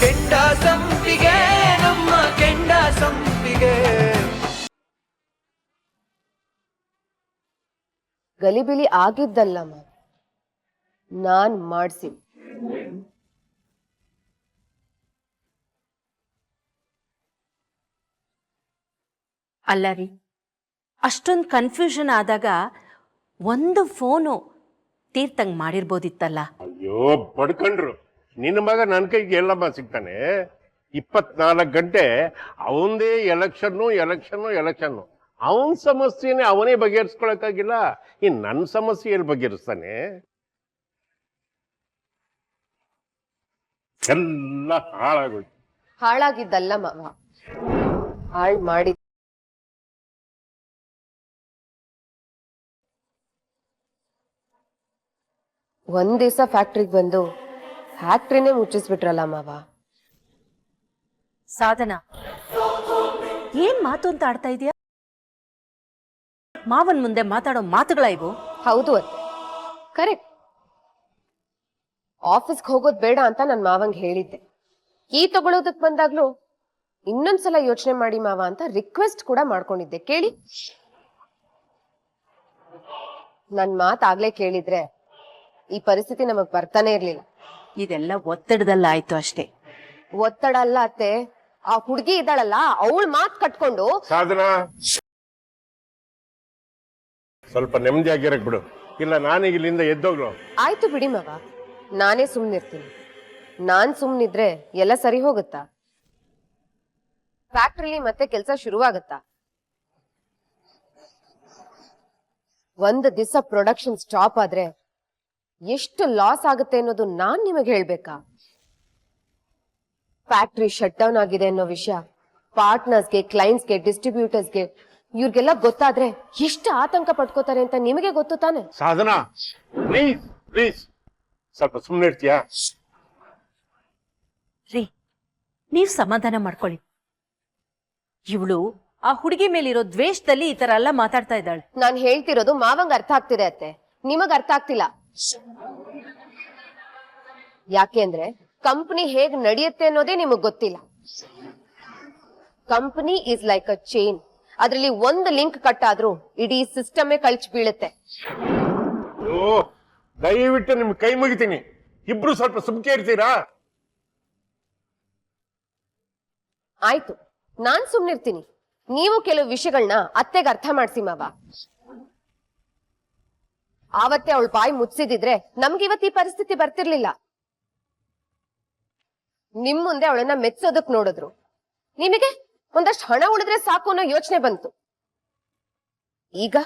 ಕೆಂಡ ಸಂಪಿಗೆ ನಮ್ಮ ಕೆಂಡ ಸಂಪಿಗೆ. ಗಲಿಬಿಲಿ ಆಗಿದ್ದಲ್ಲಮ್ಮ, ನಾನ್ ಮಾಡ್ಸಿ. ಅಲ್ಲ ರೀ, ಅಷ್ಟೊಂದು ಕನ್ಫ್ಯೂಷನ್ ಆದಾಗ ಒಂದು ಫೋನು ತೀರ್ಥಂಗ್ ಮಾಡಿರ್ಬೋದಿತ್ತಲ್ಲ. ಅಯ್ಯೋ ಪಡ್ಕೊಂಡ್ರು, ನಿನ್ನ ಮಗ ನನ್ನ ಕೈಗೆ ಎಲ್ಲಮ್ಮ ಸಿಗ್ತಾನೆ? 24 ಗಂಟೆ ಅವಂದೇ ಎಲೆಕ್ಷನ್ನು ಎಲೆಕ್ಷನ್ನು ಎಲೆಕ್ಷನ್ನು. ಅವನ ಸಮಸ್ಯೆನೇ ಅವನೇ ಬಗೆಹರಿಸ್ಕೊಳಕ್ಕಾಗಿಲ್ಲ, ಇನ್ ನನ್ನ ಸಮಸ್ಯೆ ಎಲ್ಲಿ ಬಗೆಹರಿಸ್ತಾನೆ? ಎಲ್ಲ ಹಾಳಾಗೋಯ್ತು. ಹಾಳಾಗಿದ್ದಲ್ಲ ಮಾವ, ಹಾಳ್ ಮಾಡಿ. ಒಂದ್ ದಿವಸ ಫ್ಯಾಕ್ಟ್ರಿಗೆ ಬಂದು ಫ್ಯಾಕ್ಟ್ರಿನೇ ಮುಚ್ಚಿಸ್ಬಿಟ್ರಲ್ಲ ಮಾವ. ಸಾಧನಾ, ಏನ್ ಮಾತು ಅಂತ ಆಡ್ತಾ ಇದೀಯಾ? ಮಾವನ್ ಮುಂದೆ ಮಾತಾಡೋ ಮಾತುಗಳ ಇವು? ಹೌದು ಅತ್ತೆ, ಕರೆಕ್ಟ್. ಆಫೀಸ್ಗೆ ಹೋಗೋದ್ ಬೇಡ ಅಂತ ನನ್ ಮಾವಂಗ್ ಹೇಳಿದ್ದೆ. ಕೀ ತಗೊಳೋದಕ್ ಬಂದಾಗ್ಲೂ ಇನ್ನೊಂದ್ಸಲ ಯೋಚನೆ ಮಾಡಿ ಮಾವ ಅಂತ ರಿಕ್ವೆಸ್ಟ್ ಕೂಡ ಮಾಡ್ಕೊಂಡಿದ್ದೆ. ಕೇಳಿ, ನನ್ ಮಾತಾಗ್ಲೇ ಕೇಳಿದ್ರೆ ಈ ಪರಿಸ್ಥಿತಿ ನಮಗ್ ಬರ್ತಾನೆ ಇರ್ಲಿಲ್ಲ. ಇದೆಲ್ಲ ಒತ್ತಡದಲ್ಲ ಆಯ್ತು ಅಷ್ಟೇ. ಒತ್ತಡ ಅಲ್ಲ ಅತ್ತೆ, ಆ ಹುಡುಗಿ ಇದ್ದಾಳಲ್ಲ ಅವಳ ಮಾತ್ ಕಟ್ಕೊಂಡು. ಸಾಧನಾ, ಸ್ವಲ್ಪ ನೆಮ್ಮದಿಯಾಗಿರಕ್ ಬಿಡು, ಇಲ್ಲ ನಾನೀಗ ಇಲ್ಲಿಂದ ಎದ್ದೋಗ್ಲು. ಆಯ್ತು ಬಿಡಿ ಮಾವ, ನಾನೇ ಸುಮ್ನಿರ್ತೀನಿ. ನಾನ್ ಸುಮ್ನಿದ್ರೆ ಎಲ್ಲ ಸರಿ ಹೋಗುತ್ತಾ? ಫ್ಯಾಕ್ಟ್ರಿಲಿ ಮತ್ತೆ ಕೆಲಸ ಶುರುವಾಗತ್ತಾ? ಒಂದು ದಿವಸ ಪ್ರೊಡಕ್ಷನ್ ಸ್ಟಾಪ್ ಆದ್ರೆ ಎಷ್ಟು ಲಾಸ್ ಆಗುತ್ತೆ ಅನ್ನೋದು ನಾನ್ ನಿಮಗೆ ಹೇಳ್ಬೇಕಾ? ಫ್ಯಾಕ್ಟ್ರಿ ಶಟ್ ಡೌನ್ ಆಗಿದೆ ಅನ್ನೋ ವಿಷಯ ಪಾರ್ಟ್ನರ್ಸ್ಗೆ, ಕ್ಲೈಂಟ್ಸ್ಗೆ, ಡಿಸ್ಟ್ರಿಬ್ಯೂಟರ್ಸ್ಗೆ ಇವ್ರಿಗೆಲ್ಲ ಗೊತ್ತಾದ್ರೆ ಎಷ್ಟು ಆತಂಕ ಪಡ್ಕೋತಾರೆ ಅಂತ ನಿಮಗೆ ಗೊತ್ತು ತಾನೆ? ಸಾಧನಾ, ಪ್ಲೀಸ್ ಪ್ಲೀಸ್ ಸ್ವಲ್ಪ ಸುಮ್ಮನೆ ಇರ್ತೀಯಾ? ರೀ, ನೀವ್ ಸಮಾಧಾನ ಮಾಡ್ಕೊಳ್ಳಿ. ಇವಳು ಆ ಹುಡುಗಿ ಮೇಲಿರೋ ದ್ವೇಷದಲ್ಲಿ ಈ ತರ ಎಲ್ಲ ಮಾತಾಡ್ತಾ ಇದ್ದಾಳೆ. ನಾನ್ ಹೇಳ್ತಿರೋದು ಮಾವಂಗ್ ಅರ್ಥ ಆಗ್ತಿದೆ ಅತ್ತೆ, ನಿಮಗ್ ಅರ್ಥ ಆಗ್ತಿಲ್ಲ. ಯಾಕೆ ಅಂದ್ರೆ ಕಂಪನಿ ಹೇಗ್ ನಡೆಯುತ್ತೆ ಅನ್ನೋದೇ ನಿಮಗ್ ಗೊತ್ತಿಲ್ಲ. Company is like a chain. ಅದ್ರಲ್ಲಿ ಒಂದು ಲಿಂಕ್ ಕಟ್ ಆದ್ರೂ ಇಡೀ ಸಿಸ್ಟಮೇ ಕಳ್ಚಿ ಬೀಳುತ್ತೆ. ದಯವಿಟ್ಟು ನಿಮ್ ಕೈ ಮುಗಿತೀನಿ, ಇಬ್ರು ಸ್ವಲ್ಪ ಸುಮ್ಕೆ ಇರ್ತೀರಾ? ಆಯ್ತು, ನಾನ್ ಸುಮ್ನಿರ್ತೀನಿ. ನೀವು ಕೆಲವು ವಿಷಯಗಳನ್ನ ಅತ್ತೆಗೆ ಅರ್ಥ ಮಾಡ್ಸಿ ಮಾವ. ಆವತ್ತೇ ಅವಳು ಬಾಯಿ ಮುಚ್ಚಿದಿದ್ರೆ ನಮ್ಗೆ ಇವತ್ತು ಈ ಪರಿಸ್ಥಿತಿ ಬರ್ತಿರ್ಲಿಲ್ಲ. ನಿಮ್ ಮುಂದೆ ಅವಳನ್ನ ಮೆಚ್ಚೋದಕ್ ನೋಡಿದ್ರು, ನಿಮಗೆ ಒಂದಷ್ಟು ಹಣ ಉಳಿದ್ರೆ ಸಾಕು ಅನ್ನೋ ಯೋಚನೆ ಬಂತು. ಈಗ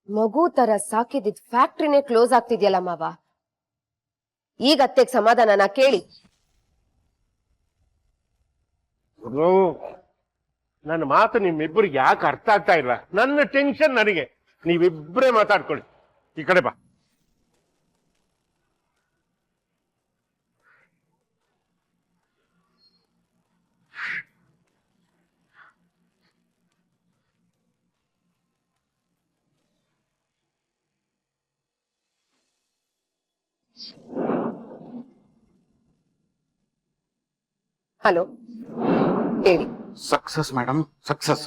ಮಗು ತರ ಸಾಕಿದಿದ್ ಫ್ಯಾಕ್ಟ್ರಿನೇ ಕ್ಲೋಸ್ ಆಗ್ತಿದ್ಯಲ್ಲ ಮಾವ. ಈಗ ಅತ್ತೆಗ್ ಸಮಾಧಾನನ ಕೇಳಿ. ನನ್ನ ಮಾತು ನಿಮ್ಮಿಬ್ಬರಿಗೆ ಯಾಕೆ ಅರ್ಥ ಆಗ್ತಾ ಇಲ್ಲ? ನನ್ನ ಟೆನ್ಷನ್ ನನಗೆ, ನೀವಿಬ್ಬರೇ ಮಾತಾಡ್ಕೊಳ್ಳಿ. ಈ ಕಡೆ ಬಾ. ಹಲೋ, ಹೇಳಿ. Success madam, success.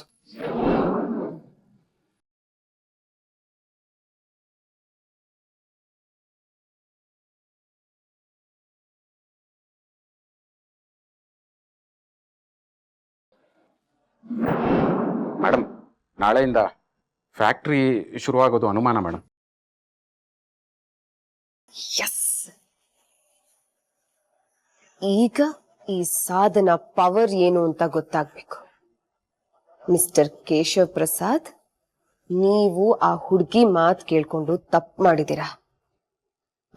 ಮೇಡಮ್, ನಾಳೆಯಿಂದ ಫ್ಯಾಕ್ಟ್ರಿ ಶುರುವಾಗೋದು ಅನುಮಾನ ಮೇಡಮ್. ಈಗ ಈ ಸಾಧನ ಪವರ್ ಏನು ಅಂತ ಗೊತ್ತಾಗ್ಬೇಕು. ಮಿಸ್ಟರ್ ಕೇಶವ್ ಪ್ರಸಾದ್, ನೀವು ಆ ಹುಡುಗಿ ಮಾತು ಕೇಳ್ಕೊಂಡು ತಪ್ಪು ಮಾಡಿದ್ದೀರಾ,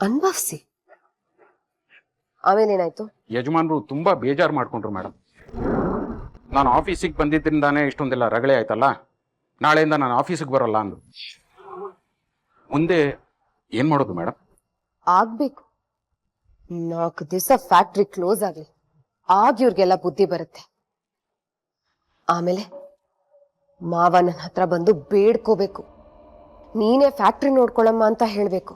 ಅನುಭವಿಸಿ. ಆಮೇಲೆ ಏನಾಯ್ತು? ಯಜಮಾನ್ರು ತುಂಬಾ ಬೇಜಾರು ಮಾಡ್ಕೊಂಡ್ರು ಮೇಡಮ್. ನಾನು ಆಫೀಸಿಗೆ ಬಂದಿದ್ದರಿಂದಾನೇ ಇಷ್ಟೊಂದೆಲ್ಲ ರಗಳೆ ಆಯ್ತಲ್ಲ, ನಾಳೆಯಿಂದ ನಾನು ಆಫೀಸಿಗೆ ಬರಲ್ಲ ಅಂದ್ರು. ಮುಂದೆ ಏನ್ ಮಾಡೋದು ಮೇಡಮ್? ಆಗ್ಬೇಕು. 4 ದಿವಸ ಫ್ಯಾಕ್ಟ್ರಿ ಕ್ಲೋಸ್ ಆಗಲಿ, ಆಗ ಇವ್ರಿಗೆಲ್ಲ ಬುದ್ಧಿ ಬರುತ್ತೆ. ಆಮೇಲೆ ಮಾವ ನನ್ನ ಹತ್ರ ಬಂದು ಬೇಡ್ಕೋಬೇಕು, ನೀನೇ ಫ್ಯಾಕ್ಟ್ರಿ ನೋಡ್ಕೊಳಮ್ಮ ಅಂತ ಹೇಳ್ಬೇಕು.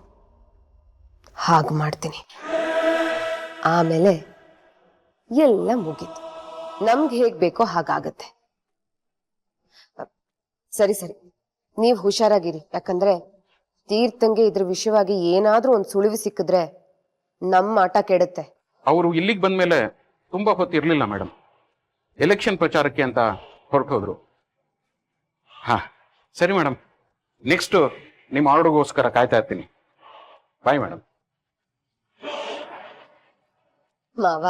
ಹಾಗೆ ಮಾಡ್ತೀನಿ. ಆಮೇಲೆ ಎಲ್ಲ ಮುಗೀತು. ನಮ್ಗೆ ಹೇಗ್ ಬೇಕೋ ಹಾಗಾಗತ್ತೆ. ಸರಿ ಸರಿ, ನೀವ್ ಹುಷಾರಾಗಿರಿ. ಯಾಕಂದ್ರೆ ತೀರ್ಥಂಗೆ ಇದ್ರ ವಿಷಯವಾಗಿ ಏನಾದ್ರೂ ಒಂದ್ ಸುಳಿವು ಸಿಕ್ಕಿದ್ರೆ ನಮ್ಮ ಆಟ ಕೆಡುತ್ತೆ. ಅವರು ಇಲ್ಲಿಗೆ ಬಂದ್ಮೇಲೆ ತುಂಬಾ ಹೊತ್ತು ಇರ್ಲಿಲ್ಲ ಮೇಡಮ್. ಎಲೆಕ್ಷನ್ ಪ್ರಚಾರಕ್ಕೆ ಅಂತ ಹೊರಟೋದ್ರು. ಹಾ ಸರಿ ಮೇಡಮ್, ನೆಕ್ಸ್ಟ್ ನಿಮ್ಮ ಆರ್ಡರ್ಗೋಸ್ಕರ ಕಾಯ್ತಾ ಇರ್ತೀನಿ. Bye madam. ಮಾವ,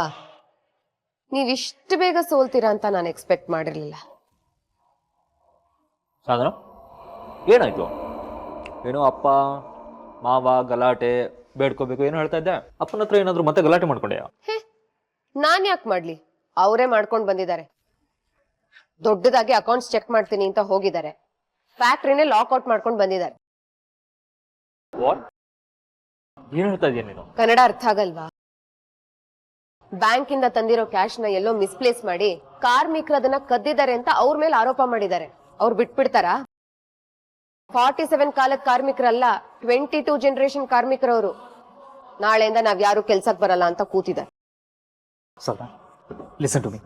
ನೀವ್ ಇಷ್ಟು ಬೇಗ ಸೋಲ್ತೀರಾ ಅಂತ ನಾನು ಎಕ್ಸ್ಪೆಕ್ಟ್ ಮಾಡಿರ್ಲಿಲ್ಲ. ಸಾಧನ ಏನಾಯ್ತು? ಏನೋ ಅಪ್ಪ ಮಾವ ಗಲಾಟೆ ಬೇಡ್ಕೋಬೇಕು ಏನೋ ಹೇಳ್ತಾ ಇದ್ದೆ. ಅಪ್ಪನ ಹತ್ರ ಏನಾದ್ರು ಮತ್ತೆ ಗಲಾಟೆ ಮಾಡ್ಕೊಂಡೆ? ನಾನ್ ಯಾಕೆ ಮಾಡ್ಲಿ, ಅವರೇ ಮಾಡ್ಕೊಂಡ್ ಬಂದಿದ್ದಾರೆ. ದೊಡ್ಡದಾಗಿ ಅಕೌಂಟ್ಸ್ ಚೆಕ್ ಮಾಡ್ತೀನಿ ಅಂತ ಹೋಗಿದ್ದಾರೆ, ಫ್ಯಾಕ್ಟ್ರಿನೇ ಲಾಕ್ಔಟ್ ಮಾಡ್ಕೊಂಡ್ ಬಂದಿದ್ದಾರೆ. ಏನ್ ಹೇಳ್ತಾ ಇದೀಯ ನೀನು? ಕನ್ನಡ ಅರ್ಥ ಆಗಲ್ವಾ? ಬ್ಯಾಂಕ್ ಇಂದ ತಂದಿರೋ ಕ್ಯಾಶ್ ನ ಎಲ್ಲೋ ಮಿಸ್ಪ್ಲೇಸ್ ಮಾಡಿ ಕಾರ್ಮಿಕರು ಅದನ್ನ ಕದ್ದಿದ್ದಾರೆ ಅಂತ ಅವ್ರ ಮೇಲೆ ಆರೋಪ ಮಾಡಿದ್ದಾರೆ. ಅವ್ರು ಬಿಟ್ಬಿಡ್ತಾರಾ? 47 ಕಾಲದ ಕಾರ್ಮಿಕರಲ್ಲ, 22 ಜನರೇಷನ್ ಕಾರ್ಮಿಕರವರು. ನಾಳೆಯಿಂದ ನಾವ್ ಯಾರು ಕೆಲ್ಸಕ್ ಬರಲ್ಲ ಅಂತ ಕೂತಿದ್ದಾರೆ. ಸದಾ ಲಿಸನ್ ಟು ಮೀ.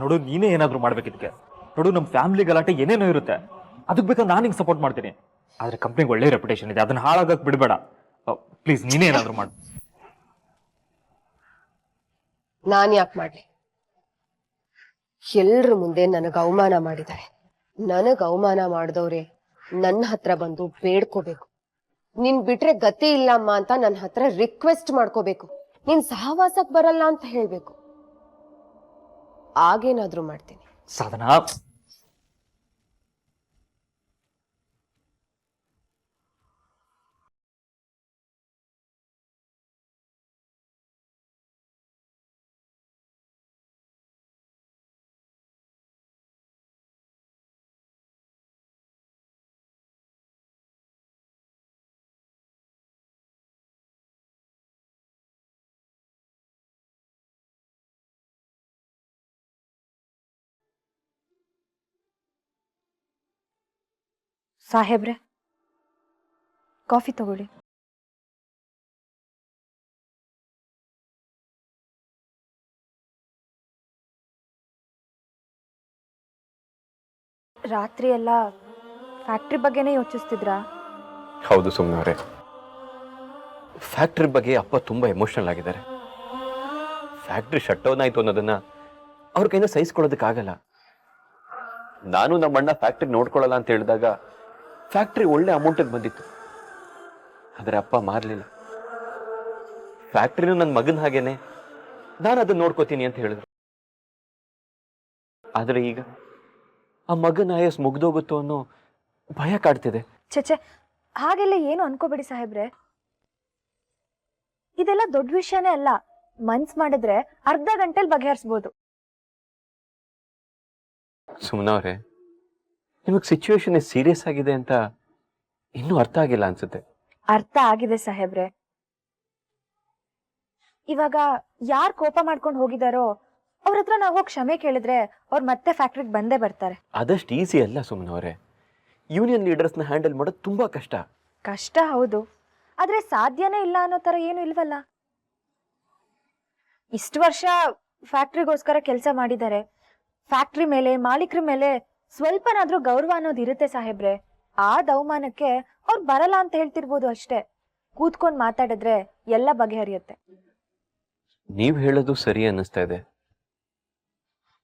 ನೋಡು, ನೀನೇ ಏನಾದ್ರು ಮಾಡ್ಬೇಕಿದ್ಕೆ. ನೋಡು, ನಮ್ ಫ್ಯಾಮಿಲಿ ಗಲಾಟೆ ಏನೇನೋ ಇರುತ್ತೆ, ಅದಕ್ಕೆ ಬೇಕಾದ್ರೆ ನಾನು ನಿಂಗೆ ಸಪೋರ್ಟ್ ಮಾಡ್ತೀನಿ. ಆದ್ರೆ ಕಂಪ್ನಿಗೆ ಒಳ್ಳೆ ರೆಪ್ಯುಟೇಷನ್ ಇದೆ, ಅದನ್ನ ಹಾಳಾಗಕ್ ಬಿಡಬೇಡ ಪ್ಲೀಸ್. ನೀನೇ ಏನಾದ್ರು ಮಾಡು. ನಾನ್ ಯಾಕೆ ಮಾಡ್ಲಿ? ಎಲ್ರ ಮುಂದೆ ನನಗ ಅವಮಾನ ಮಾಡಿದ್ದಾರೆ. ನನಗ್ ಅವಮಾನ ಮಾಡಿದವ್ರೆ ನನ್ನ ಹತ್ರ ಬಂದು ಬೇಡ್ಕೋಬೇಕು. ನಿನ್ ಬಿಟ್ರೆ ಗತಿ ಇಲ್ಲಮ್ಮ ಅಂತ ನನ್ನ ಹತ್ರ ರಿಕ್ವೆಸ್ಟ್ ಮಾಡ್ಕೋಬೇಕು. ನೀನ್ ಸಹವಾಸಕ್ ಬರಲ್ಲ ಅಂತ ಹೇಳ್ಬೇಕು. ಆಗೇನಾದ್ರೂ ಮಾಡ್ತೀನಿ. ಸಾಧನಾ, ಸಾಹೇಬ್ರೆ, ಕಾಫಿ ತಗೊಳ್ಳಿ. ರಾತ್ರಿ ಎಲ್ಲ ಫ್ಯಾಕ್ಟ್ರಿ ಬಗ್ಗೆನೇ ಯೋಚಿಸ್ತಿದ್ರಾ? ಹೌದು ಸುಮ್ಮನೆ ಅವರೇ, ಫ್ಯಾಕ್ಟ್ರಿ ಬಗ್ಗೆ ಅಪ್ಪ ತುಂಬಾ ಎಮೋಷನಲ್ ಆಗಿದ್ದಾರೆ. ಫ್ಯಾಕ್ಟ್ರಿ ಶಟ್ ಡೌನ್ ಆಯ್ತು ಅನ್ನೋದನ್ನ ಅವ್ರ ಕೈಯಿಂದ ಸಹಿಸ್ಕೊಳ್ಳೋದಕ್ಕಾಗಲ್ಲ. ನಾನು ನಮ್ಮ ಅಣ್ಣ ಫ್ಯಾಕ್ಟ್ರಿ ನೋಡ್ಕೊಳ್ಳಲ್ಲ ಅಂತ ಹೇಳಿದಾಗ ಫ್ಯಾಕ್ಟ್ರಿ ಒಳ್ಳೆ ಅಮೌಂಟಿಗೆ ಬಂದಿತ್ತು, ಆದ್ರೆ ಅಪ್ಪ ಮಾರ್ಲಿಲ್ಲ. ಫ್ಯಾಕ್ಟ್ರಿನೂ ನನ್ನ ಮಗನ ಹಾಗೇನೆ, ನಾನು ಅದನ್ನ ನೋಡ್ಕೋತೀನಿ ಅಂತ ಹೇಳಿದ್ರು. ಆದ್ರೆ ಈಗ ಆ ಮಗನ ಆಯಸ್ ಮುಗ್ದೋಗುತ್ತೋ ಅನ್ನೋ ಭಯ ಕಾಡ್ತಿದೆ. ಚಚೆ, ಹಾಗೆಲ್ಲ ಏನು ಅನ್ಕೋಬೇಡಿ ಸಾಹೇಬ್ರೆ. ಇದೆಲ್ಲ ದೊಡ್ಡ ವಿಷಯನೇ ಅಲ್ಲ. ಮನ್ಸ್ ಮಾಡಿದ್ರೆ ಅರ್ಧ ಗಂಟೆಲಿ ಬಗೆಹರಿಸಬಹುದು. ಸುಮ್ನವ್ರೆ, ನಿಮಗ್ ಸಿಚುವೇಶನ್ ಸೀರಿಯಸ್ ಆಗಿದೆ ಅಂತ ಇನ್ನೂ ಅರ್ಥ ಆಗಿಲ್ಲ ಅನ್ಸುತ್ತೆ. ಅರ್ಥ ಆಗಿದೆ ಸಾಹೇಬ್ರೆ. ಇವಾಗ ಯಾರ್ ಕೋಪ ಮಾಡ್ಕೊಂಡು ಹೋಗಿದಾರೋ ಅವ್ರ ಹತ್ರ ನಾವು ಹೋಗಿ ಕ್ಷಮೆ ಕೇಳಿದ್ರೆ ಅವ್ರು ಮತ್ತೆ ಫ್ಯಾಕ್ಟ್ರಿಗೆ ಬಂದೇ ಬರ್ತಾರೆ. ಅದಷ್ಟು ಈಸಿ ಅಲ್ಲ ಸುಮ್ನವ್ರೆ. ಯೂನಿಯನ್ ಲೀಡರ್ಸ್ನ ಹ್ಯಾಂಡಲ್ ಮಾಡೋದು ತುಂಬಾ ಕಷ್ಟ. ಕಷ್ಟ ಹೌದು, ಆದ್ರೆ ಸಾಧ್ಯನೇ ಇಲ್ಲ ಅನ್ನೋ ತರ ಏನು ಇಲ್ವಲ್ಲ. ಇಷ್ಟು ವರ್ಷ ಫ್ಯಾಕ್ಟ್ರಿಗೋಸ್ಕರ ಕೆಲಸ ಮಾಡಿದ್ದಾರೆ. ಫ್ಯಾಕ್ಟ್ರಿ ಮೇಲೆ, ಮಾಲೀಕರ ಮೇಲೆ ಸ್ವಲ್ಪನಾದ್ರೂ ಗೌರವ ಅನ್ನೋದು ಇರುತ್ತೆ ಸಾಹೇಬ್ರೆ. ಆ ಅವಮಾನಕ್ಕೆ ಅವ್ರು ಬರಲ್ಲ ಅಂತ ಹೇಳ್ತಿರ್ಬೋದು ಅಷ್ಟೇ. ಕೂತ್ಕೊಂಡ್ ಮಾತಾಡಿದ್ರೆ ಎಲ್ಲ ಬಗೆಹರಿಯುತ್ತೆ. ನೀವ್ ಹೇಳೋದು ಸರಿ ಅನ್ನಿಸ್ತಾ ಇದೆ.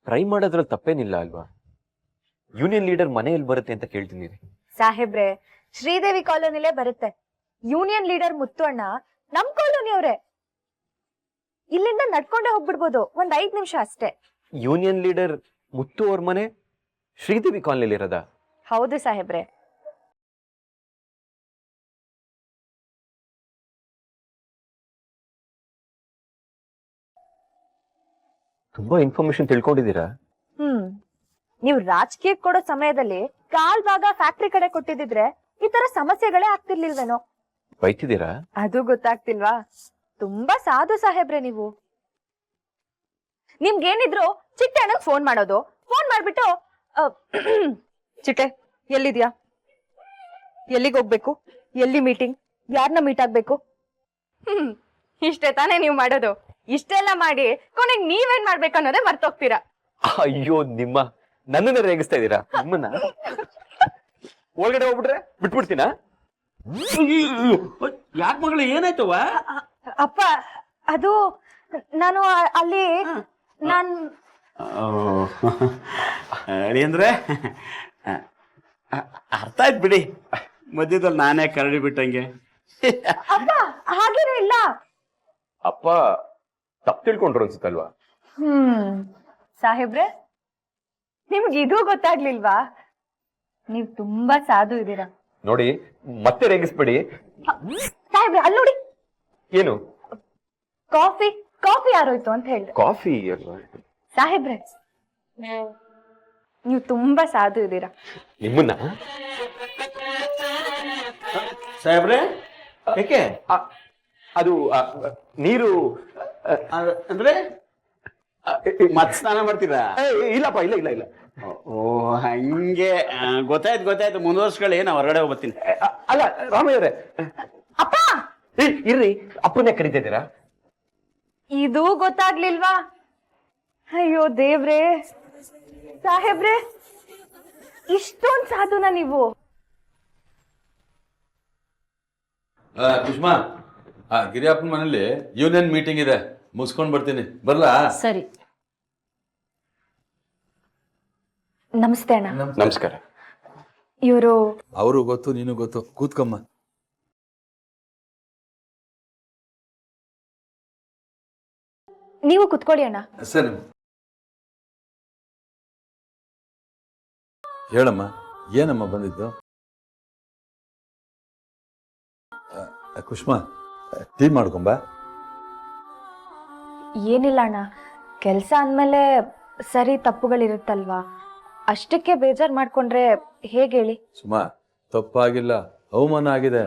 ಟ್ರೈ ಮಾಡೋದ್ರಲ್ಲಿ ತಪ್ಪೇನಿಲ್ಲ ಅಲ್ವಾ? ಯೂನಿಯನ್ ಲೀಡರ್ ಮನೆಯಲ್ಲಿ ಬರುತ್ತೆ ಅಂತ ಕೇಳ್ತಿದ್ದೀರಿ. ಸಾಹೇಬ್ರೆ, ಶ್ರೀದೇವಿ ಕಾಲೋನಿಲೇ ಬರುತ್ತೆ. ಯೂನಿಯನ್ ಲೀಡರ್ ಮುತ್ತು ಅಣ್ಣ ನಮ್ ಕಾಲೋನಿ ಅವ್ರೆ. ಇಲ್ಲಿಂದ ನಡ್ಕೊಂಡೆ ಹೋಗ್ಬಿಡ್ಬೋದು, ಒಂದ್ 5 ನಿಮಿಷ ಅಷ್ಟೇ. ಯೂನಿಯನ್ ಲೀಡರ್ ಮುತ್ತು ಅವ್ರ ಮನೆ ಶ್ರೀದೇವಿ ಕಾಲೋನಿಲಿ ಇರೋದಾ? ಹೌದು ಸಾಹೇಬ್ರೆ. ತುಂಬಾ ಇನ್ಫಾರ್ಮೇಶನ್ ತಿಳ್ಕೊಂಡಿದ್ದೀರಾ? ನೀವು ರಾಜಕೀಯಕ್ಕೆ ಕೊಡೋ ಸಮಯದಲ್ಲಿ ಕಾಲ್ ಭಾಗ ಫ್ಯಾಕ್ಟ್ರಿ ಕಡೆ ಕೊಟ್ಟಿದ್ರೆ ಈ ತರ ಸಮಸ್ಯೆಗಳೇ ಆಗ್ತಿರ್ಲಿಲ್ವೇನೋ. ಬೈತಿದ್ದೀರಾ? ಅದು ಗೊತ್ತಾಗ್ತಿಲ್ವಾ? ತುಂಬಾ ಸಾಧು ಸಾಹೇಬ್ರೆ ನೀವು. ನಿಮ್ಗೇನಿದ್ರು ಚಿಟ್ಟೆ ಅಣ್ಣಂಗ್ ಫೋನ್ ಮಾಡೋದು, ಫೋನ್ ಮಾಡ್ಬಿಟ್ಟು ಚಿಟ್ಟೆ ಎಲ್ಲಿದ್ಯಾ, ಎಲ್ಲಿಗೆ ಹೋಗ್ಬೇಕು, ಎಲ್ಲಿ ಮೀಟಿಂಗ್, ಯಾರನ್ನ ಮೀಟ್ ಆಗ್ಬೇಕು, ಇಷ್ಟೇ ತಾನೇ ನೀವು ಮಾಡೋದು. ಇಷ್ಟೆಲ್ಲ ಮಾಡಿ ಕೊನೆಗೆ ನೀವೇನ್ ಮಾಡ್ಬೇಕನ್ನೋದೇ ಮರ್ತೋಗ್ತೀರಾ. ಅಯ್ಯೋ ನಿಮ್ಮ ನನ್ನನ್ನ ರೇಗಿಸ್ತಾ ಇದ್ದೀರಾ? ನಿಮ್ಮನ್ನ ಒಳಗಡೆ ಹೋಗ್ಬಿಟ್ರೆ ಬಿಟ್ಬಿಡ್ತೀನಾ? ಯಾಕೆ ಮಗಳು ಏನಾಯ್ತವ? ಅಪ್ಪ ಅದು ನಾನು ಅಲ್ಲಿ ನಾನ್ ಹೇಳಿ ಅಂದ್ರೆ ಅರ್ಥ ಆಯ್ತು ಬಿಡಿ. ಮಧ್ಯದಲ್ಲಿ ನಾನೇ ಕರಡಿ ಬಿಟ್ಟಂಗೆ. ಅಪ್ಪ ಹಾಗೇನೂ ಇಲ್ಲ. ಅಪ್ಪ ತಪ್ಪು ತಿಳ್ಕೊಂಡ್ರು ಅನ್ಸುತ್ತಲ್ವಾ? ಸಾಹೇಬ್ರೆ, ನಿಮ್ಗೆ ಇದು ಗೊತ್ತಾಗ್ಲಿಲ್ವಾ? ನೀವ್ ತುಂಬಾ ಸಾಧು ಇದ್ದೀರಾ ನೋಡಿ, ಮತ್ತೆ ರೇಗಿಸ್ಬೇಡಿ. ಸಾಹೇಬ್ರೆ. ಅಲ್ಲಿ ನೋಡಿ, ಏನು ಕಾಫಿ ಕಾಫಿ ಯಾರೋಯ್ತು ಅಂತ ಹೇಳಿ. ಕಾಫಿ? ಸಾಹೇಬ್ರೆ, ನೀವು ತುಂಬಾ ಸಾಧು ಇದ್ದೀರಾ. ನಿಮ್ಮನ್ನ ಸಾಹೇಬ್ರೆ ಯಾಕೆ? ಅದು ನೀರು ಅಂದ್ರೆ ಮತ್ ಸ್ನಾನ ಮಾಡ್ತೀರಾ? ಇಲ್ಲಪ್ಪ, ಇಲ್ಲ ಇಲ್ಲ ಇಲ್ಲ. ಓ ಹಂಗೆ ಗೊತ್ತಾಯ್ತು. ಮುಂದುವರ್ಸ್ಕೊಳ್ಳಿ, ನಾ ಹೊರಗಡೆ ಹೋಗ್ಬರ್ತೀನಿ. ಅಲ್ಲ ರಾಮಯ್ಯವರೇ, ಅಪ್ಪ ಇರ್ರಿ, ಅಪ್ಪನೇ ಕರಿತಿದ್ದೀರಾ? ಇದು ಗೊತ್ತಾಗ್ಲಿಲ್ವಾ? ಅಯ್ಯೋ ದೇವ್ರೆ. ಸಾಹೇಬ್ರೆ, ಇಷ್ಟೊಂದ್ ಸಾಧುನಾ ನೀವು? ಕುಷ್ಮಾ, ಗಿರಿಯಪ್ಪನ ಮನೇಲಿ ಯೂನಿಯನ್ ಮೀಟಿಂಗ್ ಇದೆ, ಮುಗಿಸ್ಕೊಂಡ್ ಬರ್ತೀನಿ. ಬರ್ಲಾ? ಸರಿ. ನಮಸ್ತೆ ಅಣ್ಣ. ನಮಸ್ಕಾರ. ಇವರು ಅವರು ಗೊತ್ತು, ನೀನು ಗೊತ್ತು. ಕೂತ್ಕಮ್ಮ. ನೀವು ಕುತ್ಕೊಳ್ಳಿ ಅಣ್ಣ. ಸರಿ, ಹೇಳಮ್ಮ, ಏನಮ್ಮ ಬಂದಿದ್ದು? ಕುಷ್ಮಾ, ಟೀ ಮಾಡ್ಕೊಂಬ. ಏನಿಲ್ಲ ಅಣ್ಣ, ಕೆಲ್ಸ ಅಂದ್ಮೇಲೆ ಸರಿ ತಪ್ಪುಗಳಿರುತ್ತಲ್ವಾ, ಅಷ್ಟಕ್ಕೆ ಬೇಜಾರ್ ಮಾಡ್ಕೊಂಡ್ರೆ ಹೇಗೆ ಹೇಳಿ? ಸುಮಾ, ತಪ್ಪಾಗಿಲ್ಲ, ಅವಮಾನ ಆಗಿದೆ.